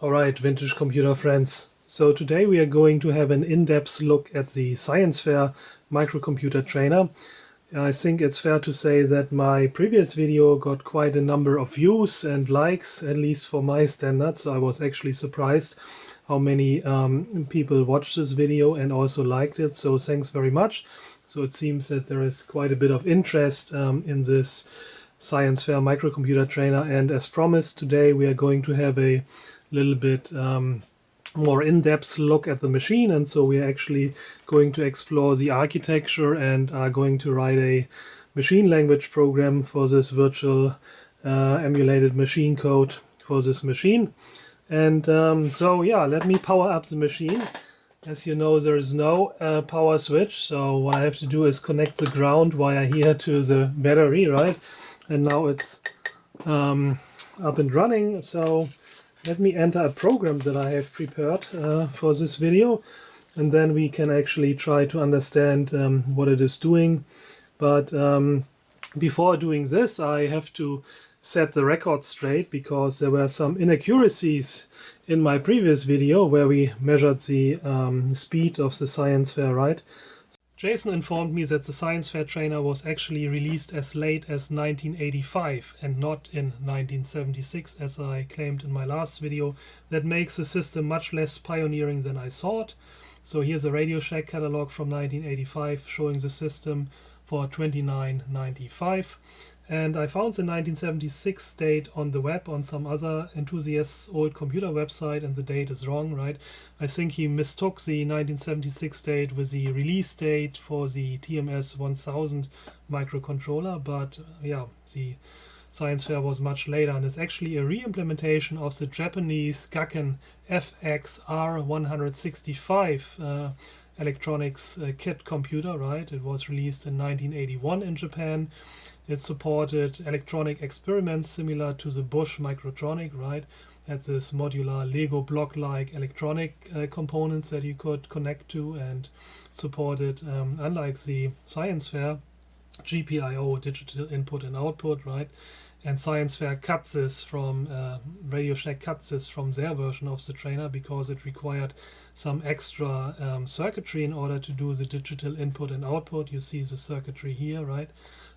Alright, vintage computer friends. So today we are going to have an in-depth look at the Science Fair Microcomputer Trainer. I think it's fair to say that my previous video got quite a number of views and likes, at least for my standards. So I was actually surprised how many people watched this video and also liked it. So thanks very much. So it seems that there is quite a bit of interest in this Science Fair Microcomputer Trainer. And as promised, today we are going to have a little bit more in-depth look at the machine, and so we are actually going to explore the architecture and are going to write a machine language program for this virtual emulated machine code for this machine. And so yeah, let me power up the machine. As you know, there is no power switch, so what I have to do is connect the ground wire here to the battery, right? And now it's up and running. So let me enter a program that I have prepared for this video, and then we can actually try to understand what it is doing. But before doing this, I have to set the record straight, because there were some inaccuracies in my previous video where we measured the speed of the Science Fair, right? Jason informed me that the Science Fair Trainer was actually released as late as 1985 and not in 1976, as I claimed in my last video. That makes the system much less pioneering than I thought. So here's a Radio Shack catalog from 1985 showing the system for $29.95. And I found the 1976 date on the web on some other enthusiast's old computer website, and the date is wrong, right? I think he mistook the 1976 date with the release date for the TMS 1000 microcontroller, but yeah, the Science Fair was much later, and it's actually a re-implementation of the Japanese Gakken FX R-165 electronics kit computer, right? It was released in 1981 in Japan. It supported electronic experiments similar to the Busch Microtronic, right? Had this modular Lego block-like electronic components that you could connect to, and supported, unlike the Science Fair, GPIO, digital input and output, right? And Science Fair cut this from, Radio Shack cut this from their version of the trainer because it required some extra circuitry in order to do the digital input and output. You see the circuitry here, right?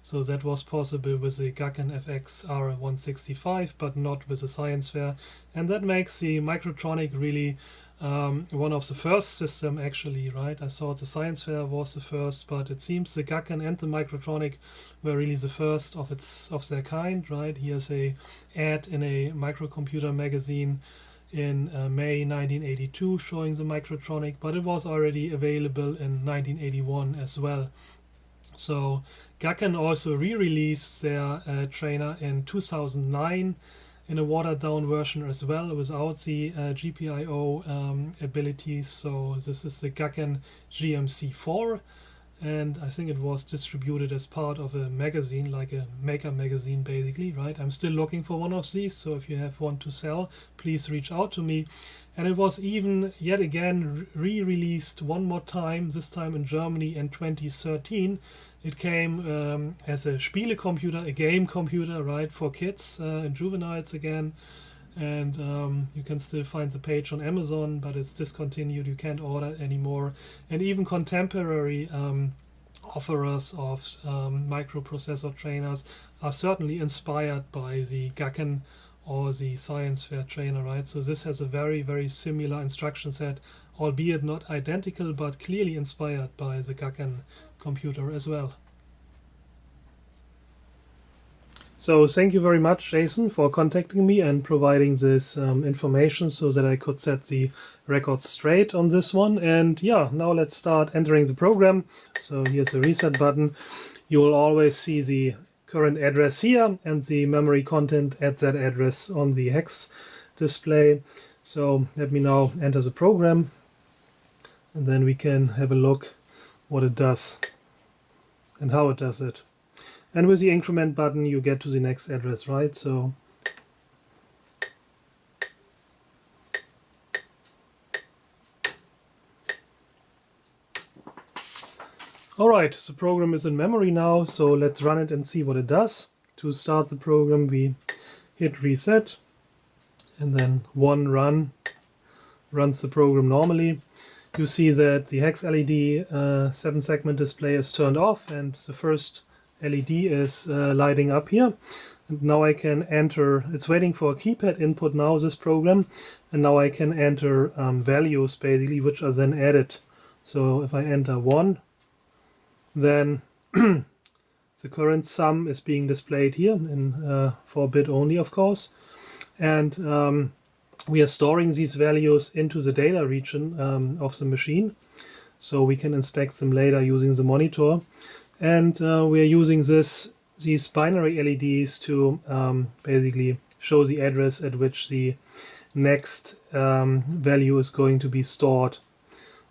So that was possible with the Gakken FX R-165, but not with the Science Fair. And that makes the Microtronic really one of the first system, actually, right? I thought the Science Fair was the first, but it seems the Gakken and the Microtronic were really the first of their kind, right? Here's a ad in a microcomputer magazine in May 1982 showing the Microtronic, but it was already available in 1981 as well. So Gakken also re-released their trainer in 2009 in a watered-down version as well, without the GPIO abilities. So this is the Gakken GMC4, and I think it was distributed as part of a magazine, like a maker magazine basically, right? I'm still looking for one of these, so if you have one to sell, please reach out to me. And it was even yet again re-released one more time, this time in Germany in 2013. It came as a Spiele computer, a game computer, right, for kids and juveniles again. And you can still find the page on Amazon, but it's discontinued. You can't order it anymore. And even contemporary offerers of microprocessor trainers are certainly inspired by the Gakken or the Science Fair trainer, right? So this has a very, very similar instruction set, albeit not identical, but clearly inspired by the Gakken computer as well. So thank you very much, Jason, for contacting me and providing this information so that I could set the record straight on this one. And yeah, now let's start entering the program. So here's the reset button. You will always see the current address here and the memory content at that address on the hex display. So let me now enter the program, and then we can have a look what it does and how it does it. And with the increment button you get to the next address, right? So alright, the program is in memory now, so let's run it and see what it does. To start the program we hit reset, and then one runs the program normally. You see that the hex LED 7-segment display is turned off and the first LED is lighting up here. And now I can enter, it's waiting for a keypad input now, this program, and now I can enter values basically, which are then added. So if I enter 1, then the current sum is being displayed here in 4-bit only, of course. And we are storing these values into the data region of the machine, so we can inspect them later using the monitor. And we are using these binary LEDs to basically show the address at which the next value is going to be stored.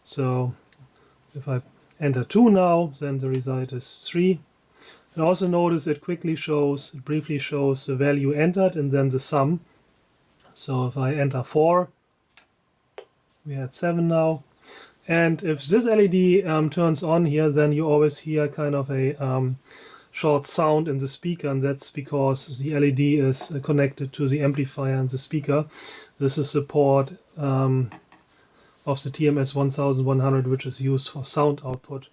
So if I enter 2 now, then the result is 3. And also notice it briefly shows the value entered and then the sum. So if I enter 4, we had 7 now. And if this LED turns on here, then you always hear kind of a short sound in the speaker, and that's because the LED is connected to the amplifier and the speaker. This is the port of the TMS 1100, which is used for sound output.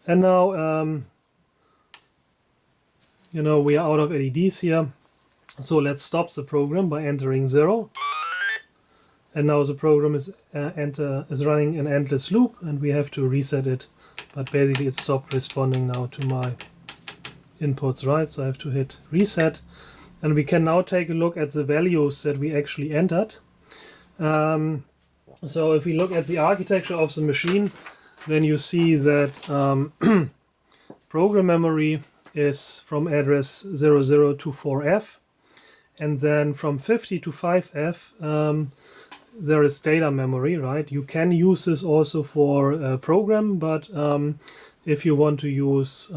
And now, we are out of LEDs here. So let's stop the program by entering 0. And now the program is running an endless loop, and we have to reset it. But basically it stopped responding now to my inputs, right? So I have to hit reset. And we can now take a look at the values that we actually entered. So if we look at the architecture of the machine, then you see that program memory is from address 0024F. And then from 50 to 5F, there is data memory, right? You can use this also for a program, but if you want to use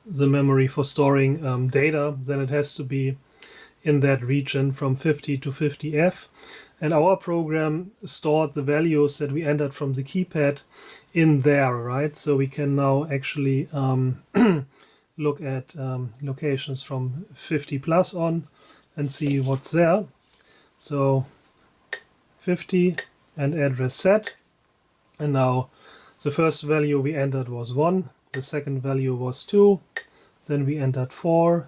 the memory for storing data, then it has to be in that region from 50 to 50F. And our program stored the values that we entered from the keypad in there, right? So we can now actually look at locations from 50 plus on and see what's there. So 50 and address set. And now the first value we entered was 1, the second value was 2, then we entered 4,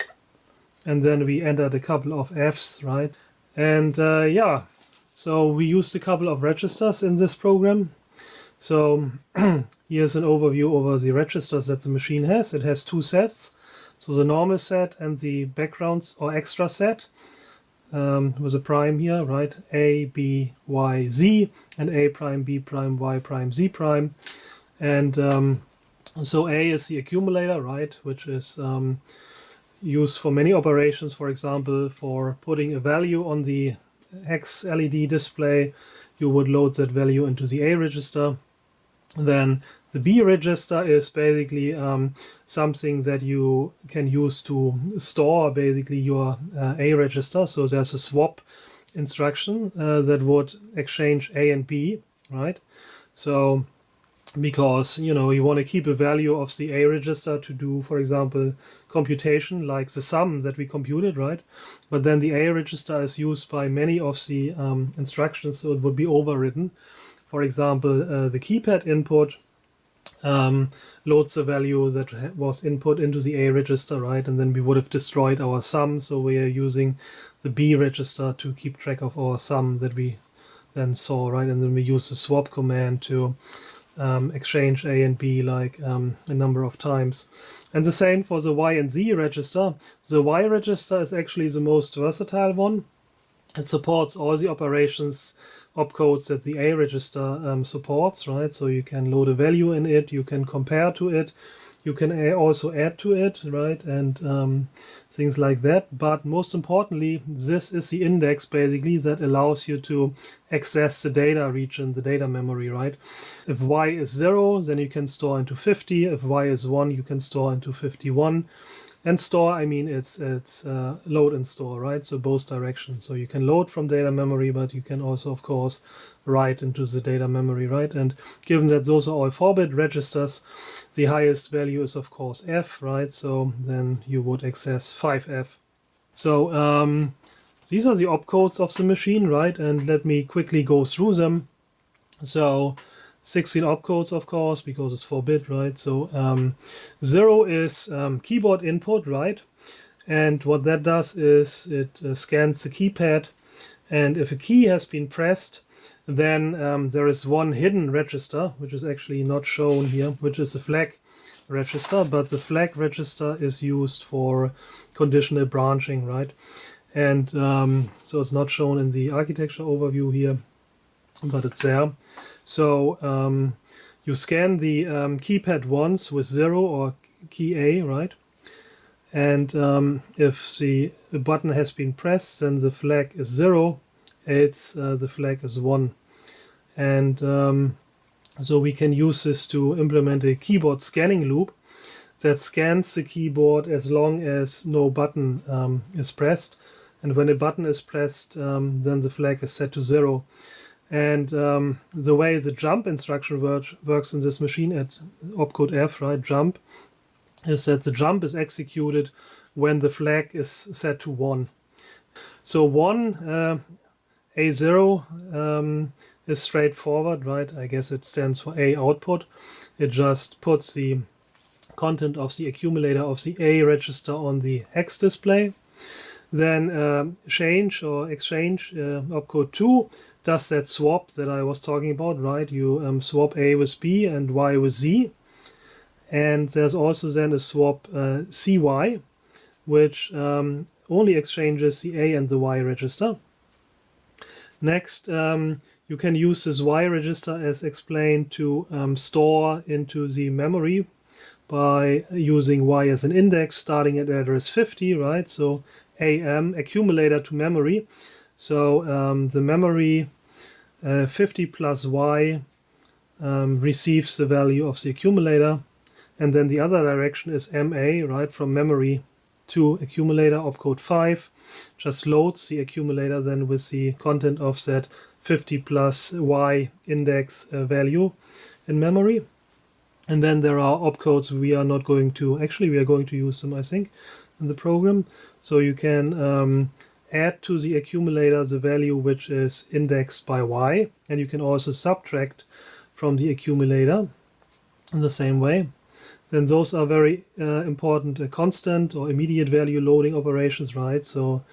and then we entered a couple of Fs, right? And yeah, so we used a couple of registers in this program. So here's an overview over the registers that the machine has. It has 2 sets, so the normal set and the backgrounds or extra set with a prime here, right? A, B, Y, Z, and A prime, B prime, Y prime, Z prime. And so A is the accumulator, right, which is used for many operations. For example, for putting a value on the hex LED display, you would load that value into the A register. Then the B register is basically something that you can use to store basically your A register. So there's a swap instruction that would exchange A and B, right? So because you want to keep a value of the A register to do, for example, computation like the sum that we computed, right? But then the A register is used by many of the instructions, so it would be overwritten. For example, the keypad input loads the value that was input into the A register, right? And then we would have destroyed our sum, so we are using the B register to keep track of our sum that we then saw, right? And then we use the swap command to exchange A and B like a number of times. And the same for the Y and Z register. The Y register is actually the most versatile one. It supports all the operations opcodes that the A register supports, right? So you can load a value in it, you can compare to it, you can also add to it, right? And things like that. But most importantly, this is the index basically that allows you to access the data region, the data memory, right? If Y is 0, then you can store into 50. If Y is 1, you can store into 51. And store, I mean, it's load and store, right? So both directions. So you can load from data memory, but you can also, of course, write into the data memory, right? And given that those are all 4-bit registers, the highest value is, of course, F, right? So then you would access 5F. So these are the opcodes of the machine, right? And let me quickly go through them. So 16 opcodes, of course, because it's 4-bit, right? So 0 is keyboard input, right? And what that does is it scans the keypad, and if a key has been pressed, then there is one hidden register, which is actually not shown here, which is the flag register, but the flag register is used for conditional branching, right? And so it's not shown in the architecture overview here, but it's there. So you scan the keypad once with 0 or key A, right? And if the button has been pressed, then the flag is 0, else the flag is 1. And so we can use this to implement a keyboard scanning loop that scans the keyboard as long as no button is pressed. And when a button is pressed, then the flag is set to 0. And the way the jump instruction works in this machine at opcode F, right, jump, is that the jump is executed when the flag is set to 1. So 1, A0 is straightforward, right? I guess it stands for A output. It just puts the content of the accumulator of the A register on the hex display. Then change or exchange, opcode 2, does that swap that I was talking about, right? You swap A with B and Y with Z. And there's also then a swap CY, which only exchanges the A and the Y register. Next, you can use this Y register as explained to store into the memory by using Y as an index starting at address 50, right? So AM, accumulator to memory. So the memory 50 plus Y receives the value of the accumulator. And then the other direction is MA, right, from memory to accumulator, opcode 5. Just loads the accumulator then with the content of that 50 plus Y index value in memory. And then there are opcodes we are not going to, actually we are going to use them, I think, in the program. So you can add to the accumulator the value which is indexed by Y. And you can also subtract from the accumulator in the same way. Then those are very important constant or immediate value loading operations, right? So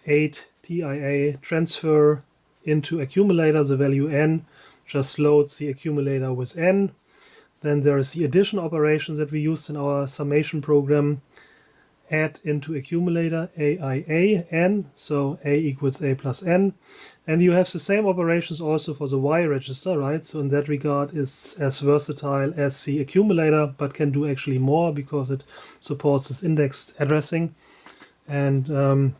8 TIA transfer into accumulator, the value n just loads the accumulator with n. Then there is the addition operation that we used in our summation program. Add into accumulator AIA n, so A equals A plus n. And you have the same operations also for the Y register, right? So in that regard, it's as versatile as the accumulator, but can do actually more because it supports this indexed addressing. And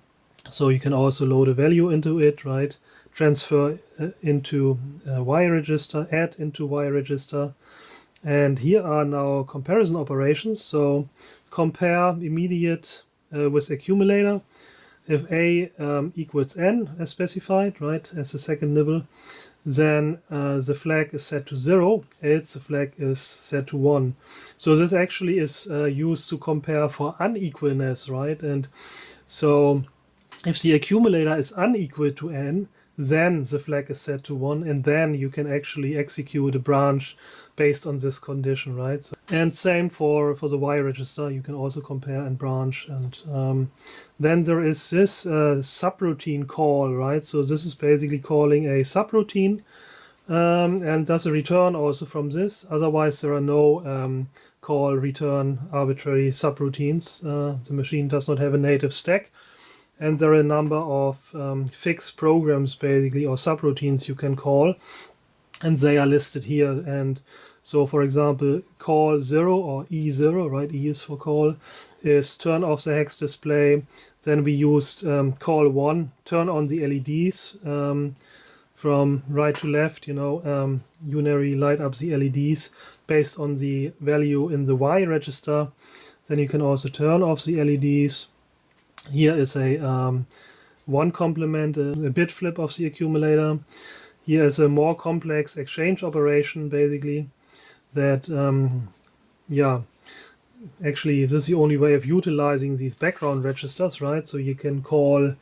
so you can also load a value into it, right? Transfer into Y register, add into Y register. And here are now comparison operations. So compare immediate with accumulator. If A equals n as specified, right, as the second nibble, then the flag is set to 0, else the flag is set to 1. So this actually is used to compare for unequalness, right? And so if the accumulator is unequal to n, then the flag is set to 1, and then you can actually execute a branch based on this condition, right? So, and same for the Y register, you can also compare and branch. And then there is this subroutine call, right? So this is basically calling a subroutine and does a return also from this. Otherwise, there are no call, return, arbitrary subroutines. The machine does not have a native stack. And there are a number of fixed programs, basically, or subroutines you can call, and they are listed here. And so, for example, call 0 or E0, right? E is for call, is turn off the hex display. Then we used call 1, turn on the LEDs from right to left, unary light up the LEDs based on the value in the Y register. Then you can also turn off the LEDs. Here is a one complement, a bit flip of the accumulator. Here is a more complex exchange operation, basically, that, actually this is the only way of utilizing these background registers, right? So you can call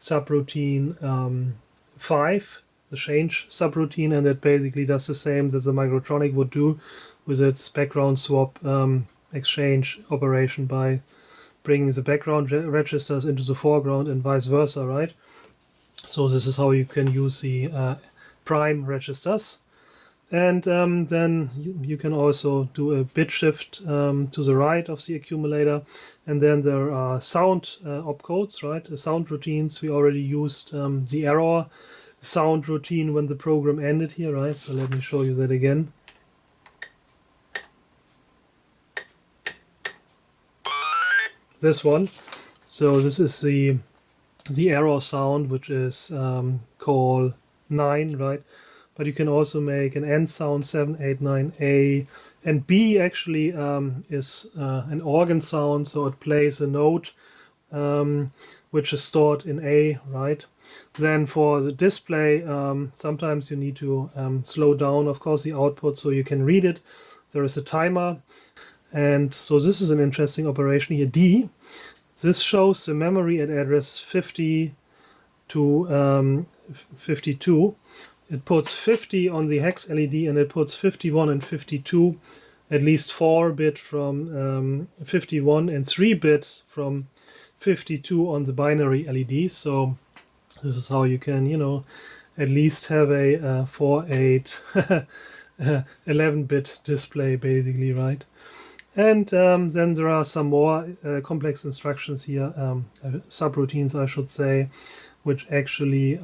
subroutine 5, the change subroutine, and it basically does the same that the Microtronic would do with its background swap exchange operation by bringing the background registers into the foreground and vice versa, right? So this is how you can use the prime registers. And then you can also do a bit shift to the right of the accumulator. And then there are sound opcodes, right? The sound routines. We already used the error sound routine when the program ended here, right? So let me show you that again. This one. So this is the error sound, which is call 9, right? But you can also make an end sound 7, 8, 9, A, and B actually is an organ sound, so it plays a note which is stored in A, right? Then for the display, sometimes you need to slow down, of course, the output so you can read it. There is a timer, and so this is an interesting operation here, D. This shows the memory at address 50 to 52. It puts 50 on the hex LED, and it puts 51 and 52, at least 4-bit from 51 and 3-bit from 52 on the binary LEDs. So this is how you can, you know, at least have a 4, 8, 11-bit display basically, right? And then there are some more complex instructions here, subroutines I should say, which actually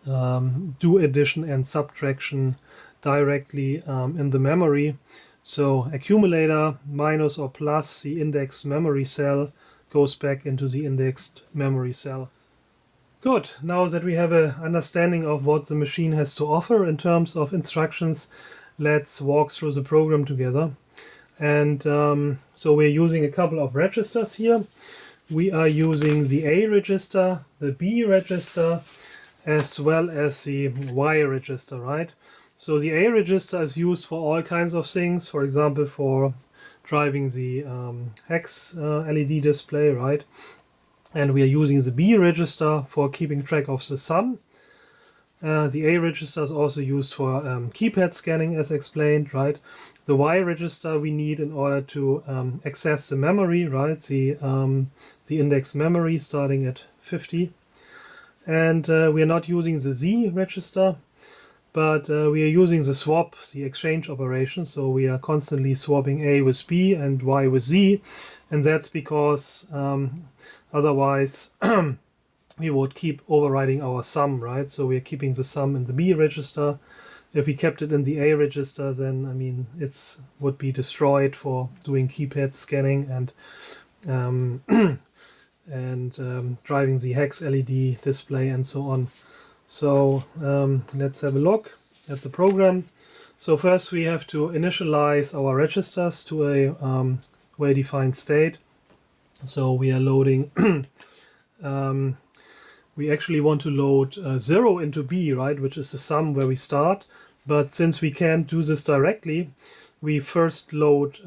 do addition and subtraction directly in the memory. So accumulator minus or plus the indexed memory cell goes back into the indexed memory cell. Good, now that we have an understanding of what the machine has to offer in terms of instructions, let's walk through the program together. And so we're using a couple of registers here. We are using the A register, the B register, as well as the Y register, right? So the A register is used for all kinds of things, for example, for driving the hex LED display, right? And we are using the B register for keeping track of the sum. The A register is also used for keypad scanning, as explained, right? The Y register we need in order to access the memory, right? The index memory starting at 50. And we are not using the Z register, but we are using the swap, the exchange operation. So we are constantly swapping A with B and Y with Z. And that's because otherwise we would keep overriding our sum, right? So we are keeping the sum in the B register. If we kept it in the A register, then I mean it would be destroyed for doing keypad scanning and driving the hex LED display and so on. So let's have a look at the program. So first we have to initialize our registers to a well-defined state. So we are loading we actually want to load 0 into B, right, which is the sum where we start. But since we can't do this directly, we first load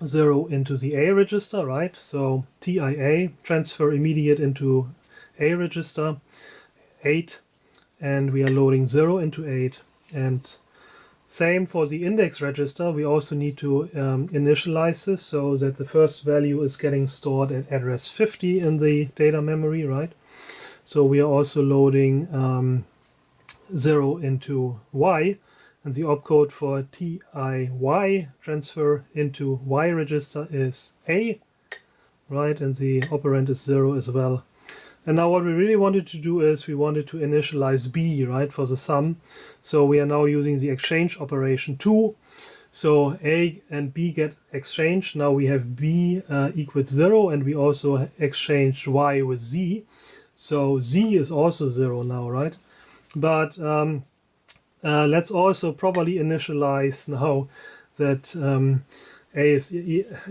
0 into the A register, right? So TIA, transfer immediate into A register, 8, and we are loading 0 into 8. And same for the index register, we also need to initialize this so that the first value is getting stored at address 50 in the data memory, right? So we are also loading 0 into Y, and the opcode for TIY, transfer into Y register, is A, right? And the operand is 0 as well. And now what we really wanted to do is we wanted to initialize B, right, for the sum. So we are now using the exchange operation 2. So A and B get exchanged. Now we have B equals 0, and we also exchanged Y with Z. So Z is also 0 now, right? But let's also properly initialize now that A is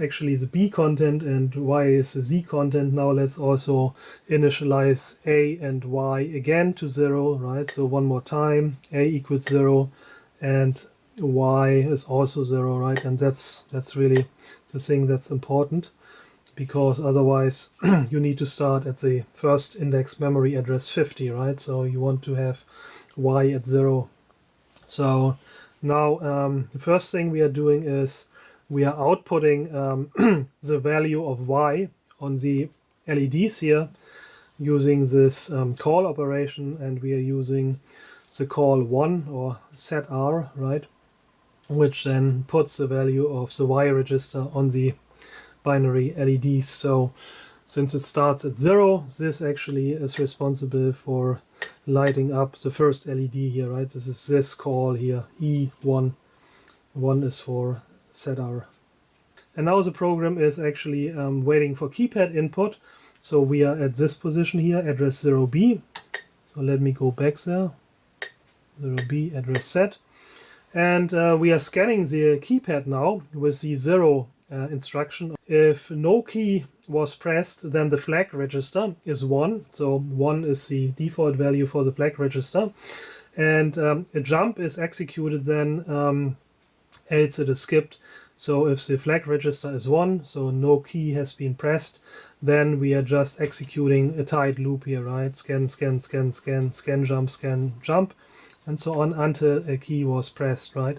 actually the B content and Y is the Z content. Now let's also initialize A and Y again to 0, right? So one more time, A equals 0 and Y is also 0, right? And that's really the thing that's important. because otherwise you need to start at the first index memory address 50, right? So you want to have y at 0. So now the first thing we are doing is we are outputting the value of y on the LEDs here using this call operation, and we are using the call 1 or set R, right, which then puts the value of the Y register on the binary LEDs. So since it starts at 0, this actually is responsible for lighting up the first LED here, right? This is this call here, E1. 1 is for set R. And now the program is actually waiting for keypad input. So we are at this position here, address 0B. So let me go back there. 0B address set. And we are scanning the keypad now with the 0 instruction. If no key was pressed, then the flag register is 1. So 1 is the default value for the flag register. And a jump is executed then, else it is skipped. So if the flag register is 1, so no key has been pressed, then we are just executing a tight loop here, right? Scan, scan, scan, scan, scan, jump, and so on until a key was pressed, right?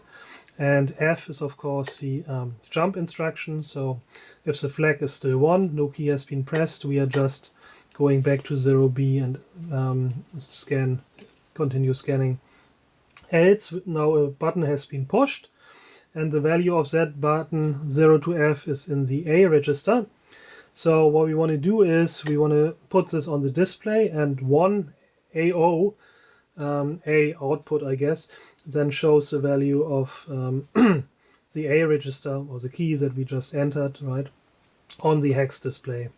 And F is of course the jump instruction. So if the flag is still 1, no key has been pressed, we are just going back to 0B and scan, continue scanning. Else now a button has been pushed, and the value of that button 0 to F is in the A register. So what we want to do is we want to put this on the display, and 1 AO, A output I guess, then shows the value of the A register or the key that we just entered, right, on the hex display.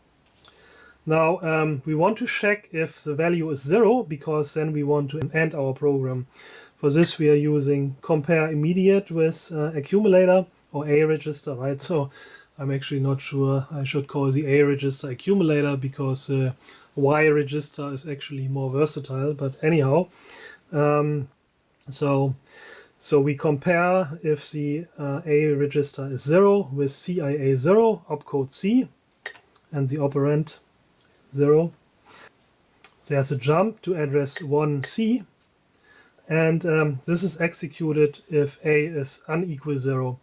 Now we want to check if the value is 0, because then we want to end our program. For this we are using compare immediate with accumulator or A register, right? So I'm actually not sure I should call the A register accumulator, because the Y register is actually more versatile, but anyhow. So we compare if the A register is 0 with CIA 0, opcode C, and the operand 0. There's a jump to address 1C, and this is executed if A is unequal 0.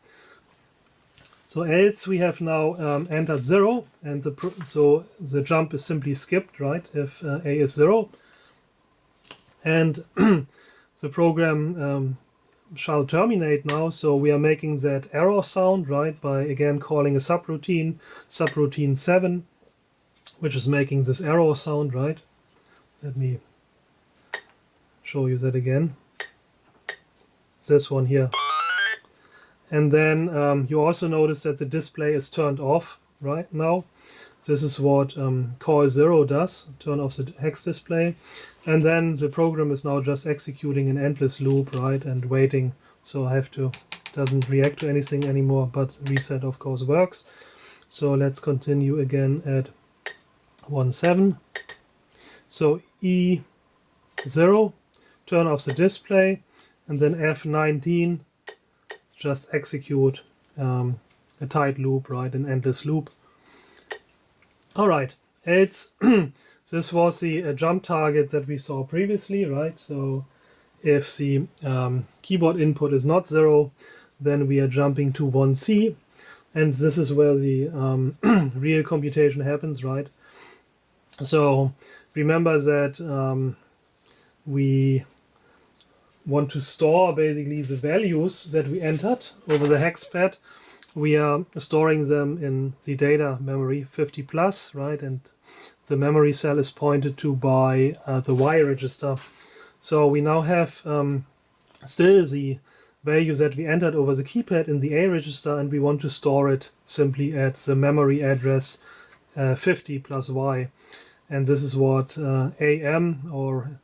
So else we have now entered 0, and so the jump is simply skipped, right, if A is 0. And the program shall terminate now, so we are making that error sound, right, by again calling a subroutine 7, which is making this error sound, right. Let me show you that again. This one here. And then you also notice that the display is turned off right now. This is what call 0 does, turn off the hex display. And then the program is now just executing an endless loop, right, and waiting. So I have to, doesn't react to anything anymore, but reset of course works. So let's continue again at 1.7. So E0, turn off the display, and then F19, just execute a tight loop, right, an endless loop. All right, else this was the jump target that we saw previously, right? So if the keyboard input is not 0, then we are jumping to 1C, and this is where the real computation happens, right? So remember that we want to store basically the values that we entered over the hex pad. We are storing them in the data memory 50 plus, right? And the memory cell is pointed to by the Y register. So we now have still the value that we entered over the keypad in the A register, and we want to store it simply at the memory address 50 plus Y. And this is what AM or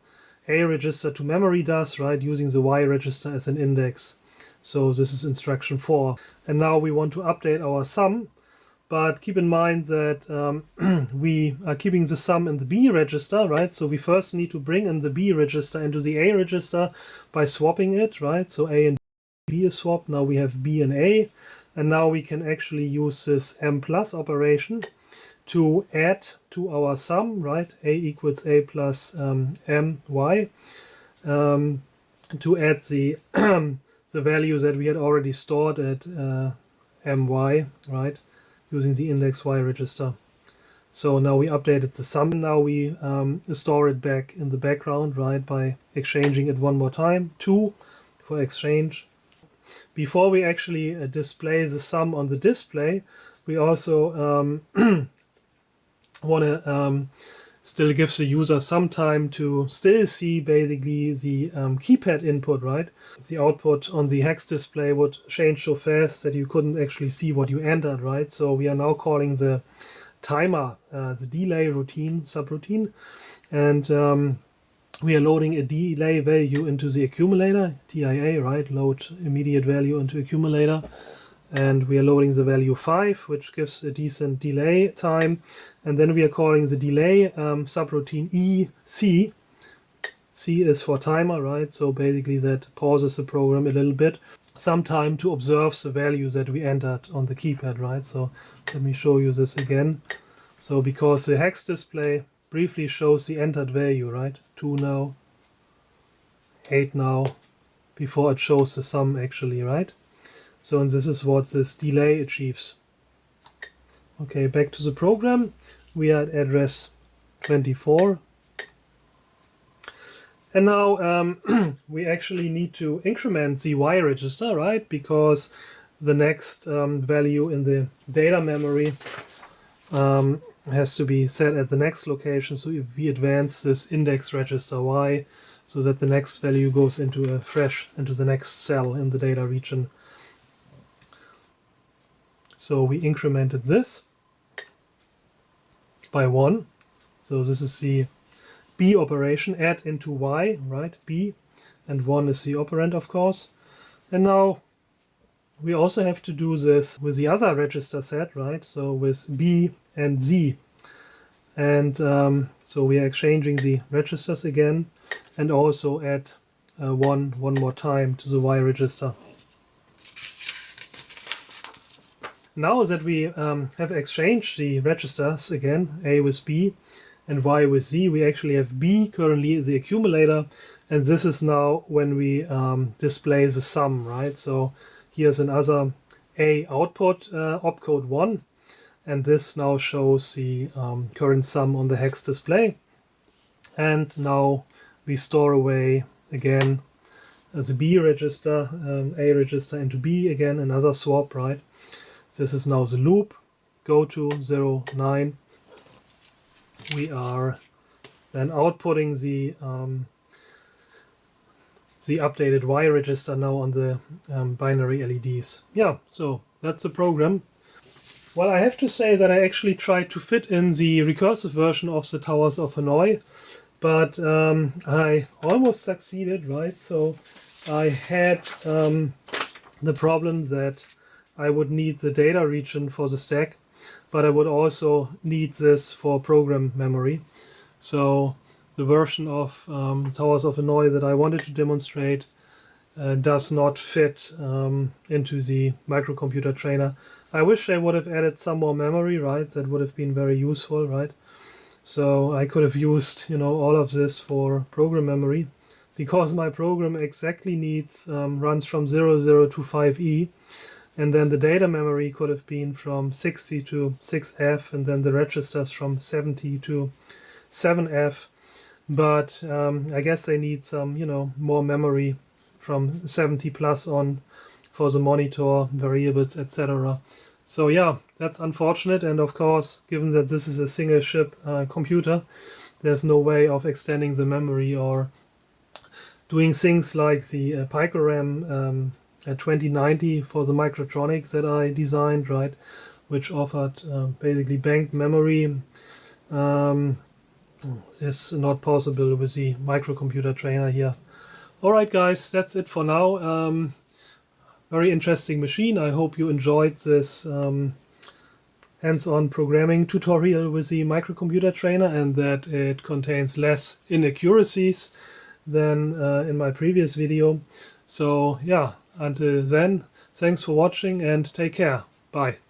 A register to memory does, right? Using the Y register as an index. So this is instruction 4. And now we want to update our sum, but keep in mind that we are keeping the sum in the B register, right? So we first need to bring in the B register into the A register by swapping it, right? So A and B is swapped. Now we have B and A, and now we can actually use this M plus operation. to add to our sum, right? A equals A plus my, to add the the values that we had already stored at my, right? Using the index y register. So now we updated the sum. Now we store it back in the background, right? By exchanging it one more time. 2 for exchange. Before we actually display the sum on the display, we also want to still give the user some time to still see basically the keypad input, right? The output on the hex display would change so fast that you couldn't actually see what you entered, right? So we are now calling the timer, the delay routine, subroutine, and we are loading a delay value into the accumulator, TIA, right? Load immediate value into accumulator. And we are loading the value 5, which gives a decent delay time. And then we are calling the delay subroutine EC. C is for timer, right? So basically that pauses the program a little bit. Some time to observe the values that we entered on the keypad, right? So let me show you this again. So because the hex display briefly shows the entered value, right? 2 now, 8 now, before it shows the sum actually, right? So and this is what this delay achieves. Okay, back to the program. We are at address 24. And now we actually need to increment the Y register, right? Because the next value in the data memory has to be set at the next location. So if we advance this index register Y so that the next value goes into the next cell in the data region. So we incremented this by 1. So this is the B operation, add into Y, right? B, and 1 is the operand, of course. And now we also have to do this with the other register set, right? So with B and Z. And so we are exchanging the registers again and also add one more time to the Y register. Now that we have exchanged the registers again, A with B and Y with Z, we actually have B currently the accumulator, and this is now when we display the sum, right? So here's another A output, opcode 1, and this now shows the current sum on the hex display. And now we store away again the B register, A register into B again, another swap, right? This is now the loop, go to 0, 9. We are then outputting the updated Y register now on the binary LEDs. Yeah, so that's the program. Well, I have to say that I actually tried to fit in the recursive version of the Towers of Hanoi, but I almost succeeded, right? So I had the problem that I would need the data region for the stack, but I would also need this for program memory. So the version of Towers of Hanoi that I wanted to demonstrate does not fit into the microcomputer trainer. I wish they would have added some more memory, right? That would have been very useful, right? So I could have used, all of this for program memory, because my program exactly needs runs from 00 to 5E. And then the data memory could have been from 60 to 6F, and then the registers from 70 to 7F. But I guess they need some, more memory from 70 plus on for the monitor, variables, etc. So yeah, that's unfortunate. And of course, given that this is a single chip computer, there's no way of extending the memory or doing things like the PicoRAM 2090 for the Microtronics that I designed, right, which offered basically banked memory, is not possible with the microcomputer trainer here. Alright guys, that's it for now. Very interesting machine. I hope you enjoyed this hands-on programming tutorial with the microcomputer trainer, and that it contains less inaccuracies than in my previous video. So yeah, until then, thanks for watching and take care. Bye.